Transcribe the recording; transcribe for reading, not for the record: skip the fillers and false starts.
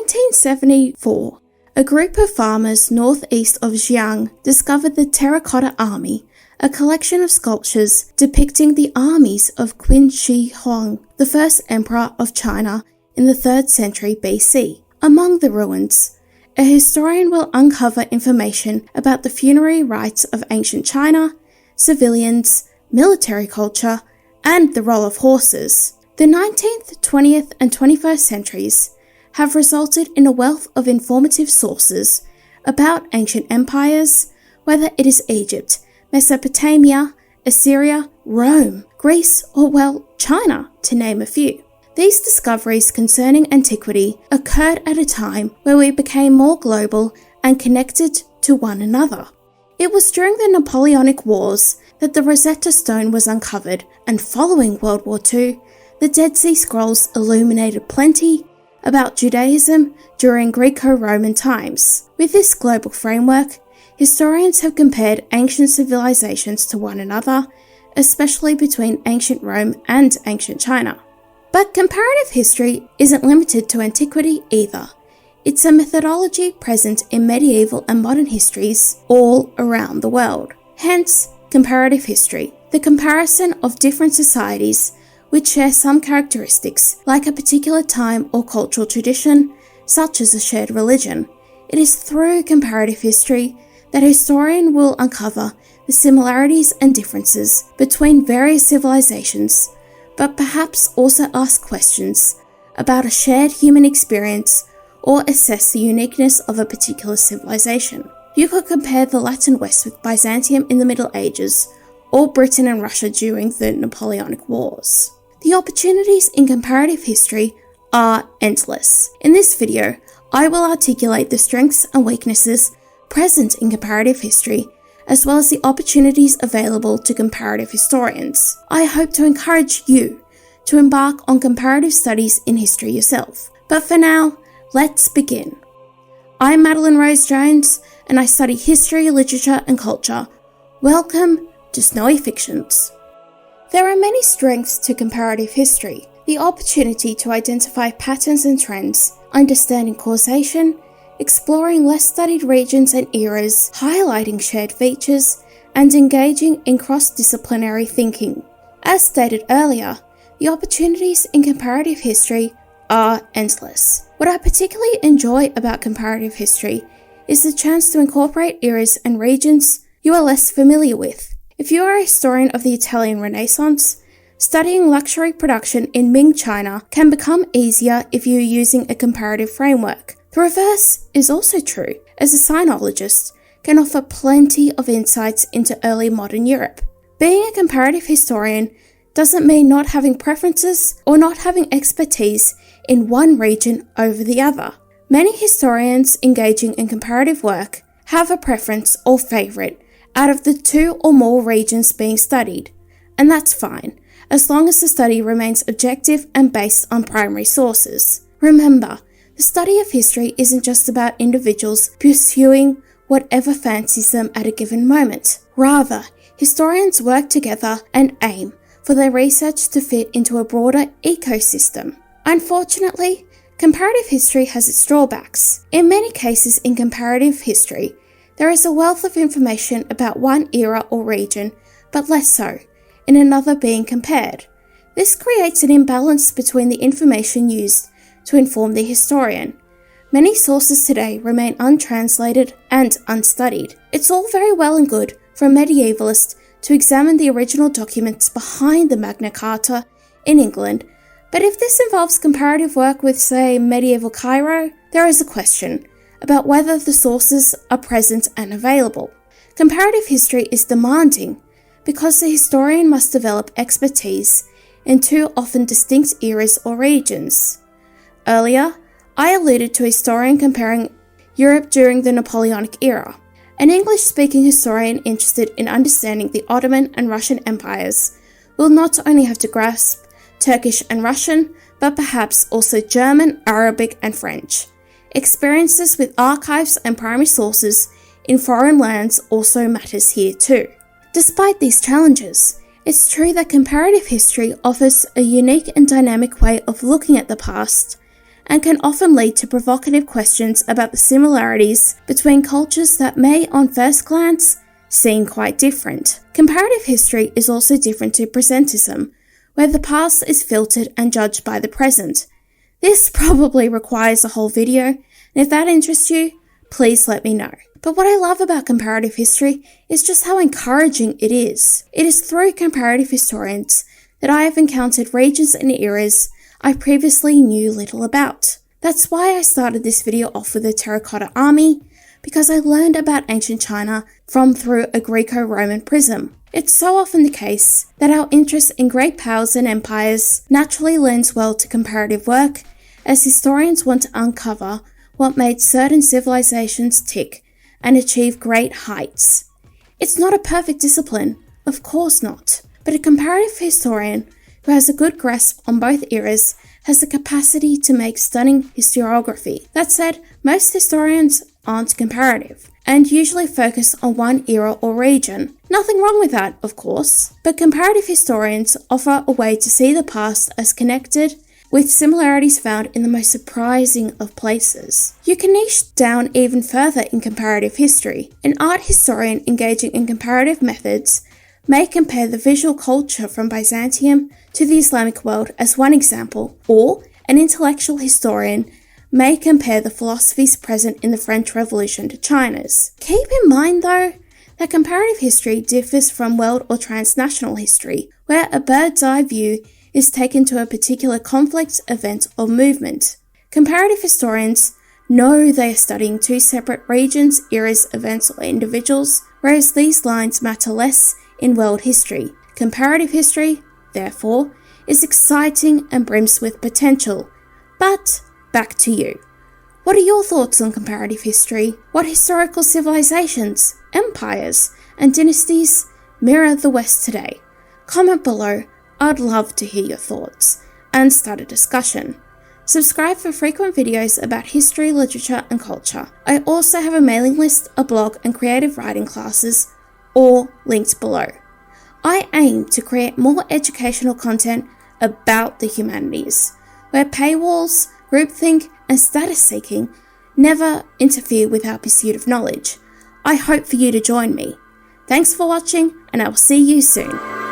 1974, a group of farmers northeast of Xi'an discovered the Terracotta Army, a collection of sculptures depicting the armies of Qin Shi Huang, the first emperor of China in the 3rd century BC. Among the ruins, a historian will uncover information about the funerary rites of ancient China, civilians, military culture, and the role of horses. The 19th, 20th, and 21st centuries have resulted in a wealth of informative sources about ancient empires, whether it is Egypt, Mesopotamia, Assyria, Rome, Greece, or China, to name a few. These discoveries concerning antiquity occurred at a time where we became more global and connected to one another. It was during the Napoleonic Wars that the Rosetta Stone was uncovered, and following World War II, the Dead Sea Scrolls illuminated plenty about Judaism during Greco-Roman times. With this global framework, historians have compared ancient civilizations to one another, especially between ancient Rome and ancient China. But comparative history isn't limited to antiquity either. It's a methodology present in medieval and modern histories all around the world. Hence, comparative history, the comparison of different societies which share some characteristics, like a particular time or cultural tradition, such as a shared religion. It is through comparative history that a historian will uncover the similarities and differences between various civilizations, but perhaps also ask questions about a shared human experience or assess the uniqueness of a particular civilization. You could compare the Latin West with Byzantium in the Middle Ages, or Britain and Russia during the Napoleonic Wars. The opportunities in comparative history are endless. In this video, I will articulate the strengths and weaknesses present in comparative history, as well as the opportunities available to comparative historians. I hope to encourage you to embark on comparative studies in history yourself. But for now, let's begin. I'm Madeleine Rose Jones, and I study history, literature, and culture. Welcome to Snowy Fictions. There are many strengths to comparative history: the opportunity to identify patterns and trends, understanding causation, exploring less studied regions and eras, highlighting shared features, and engaging in cross-disciplinary thinking. As stated earlier, the opportunities in comparative history are endless. What I particularly enjoy about comparative history is the chance to incorporate eras and regions you are less familiar with. If you are a historian of the Italian Renaissance, studying luxury production in Ming China can become easier if you are using a comparative framework. The reverse is also true, as a sinologist can offer plenty of insights into early modern Europe. Being a comparative historian doesn't mean not having preferences or not having expertise in one region over the other. Many historians engaging in comparative work have a preference or favourite out of the 2 or more regions being studied, and that's fine, as long as the study remains objective and based on primary sources. Remember, the study of history isn't just about individuals pursuing whatever fancies them at a given moment. Rather, historians work together and aim for their research to fit into a broader ecosystem. Unfortunately, comparative history has its drawbacks. In many cases in comparative history, there is a wealth of information about one era or region, but less so in another being compared. This creates an imbalance between the information used to inform the historian. Many sources today remain untranslated and unstudied. It's all very well and good for a medievalist to examine the original documents behind the Magna Carta in England, but if this involves comparative work with, say, medieval Cairo, there is a question about whether the sources are present and available. Comparative history is demanding because the historian must develop expertise in 2 often distinct eras or regions. Earlier, I alluded to a historian comparing Europe during the Napoleonic era. An English-speaking historian interested in understanding the Ottoman and Russian empires will not only have to grasp Turkish and Russian, but perhaps also German, Arabic, and French. Experiences with archives and primary sources in foreign lands also matters here too. Despite these challenges, it's true that comparative history offers a unique and dynamic way of looking at the past and can often lead to provocative questions about the similarities between cultures that may, on first glance, seem quite different. Comparative history is also different to presentism, where the past is filtered and judged by the present. This probably requires a whole video, and if that interests you, please let me know. But what I love about comparative history is just how encouraging it is. It is through comparative historians that I have encountered regions and eras I previously knew little about. That's why I started this video off with the Terracotta Army, because I learned about ancient China through a Greco-Roman prism. It's so often the case that our interest in great powers and empires naturally lends well to comparative work, as historians want to uncover what made certain civilizations tick and achieve great heights. It's not a perfect discipline, of course not, but a comparative historian who has a good grasp on both eras has the capacity to make stunning historiography. That said, most historians aren't comparative, and usually focus on one era or region. Nothing wrong with that, of course, but comparative historians offer a way to see the past as connected, with similarities found in the most surprising of places. You can niche down even further in comparative history. An art historian engaging in comparative methods may compare the visual culture from Byzantium to the Islamic world as one example, or an intellectual historian may compare the philosophies present in the French Revolution to China's. Keep in mind, though, that comparative history differs from world or transnational history, where a bird's-eye view is taken to a particular conflict, event, or movement. Comparative historians know they are studying two separate regions, eras, events, or individuals, whereas these lines matter less in world history. Comparative history, therefore, is exciting and brims with potential. But back to you. What are your thoughts on comparative history? What historical civilizations, empires, and dynasties mirror the West today? Comment below. I'd love to hear your thoughts and start a discussion. Subscribe for frequent videos about history, literature, and culture. I also have a mailing list, a blog, and creative writing classes, all linked below. I aim to create more educational content about the humanities, where paywalls, groupthink, and status seeking never interfere with our pursuit of knowledge. I hope for you to join me. Thanks for watching, and I will see you soon.